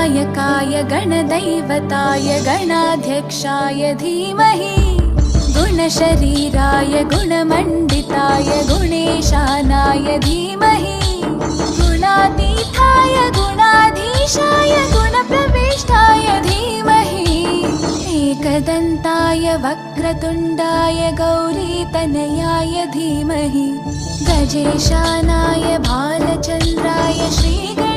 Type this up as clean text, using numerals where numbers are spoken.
गणनायकाय गणदैवताय गणाध्यक्षाय धीमहि गुणशरीराय गुणमण्डिताय गुणेशानाय धीमहि गुणातीताय गुणाधीशाय गुणप्रविष्टाय धीमहि एकदन्ताय वक्रतुण्डाय गौरीतनयाय धीमहि गजेशानाय भालचन्द्राय श्रीगणेशाय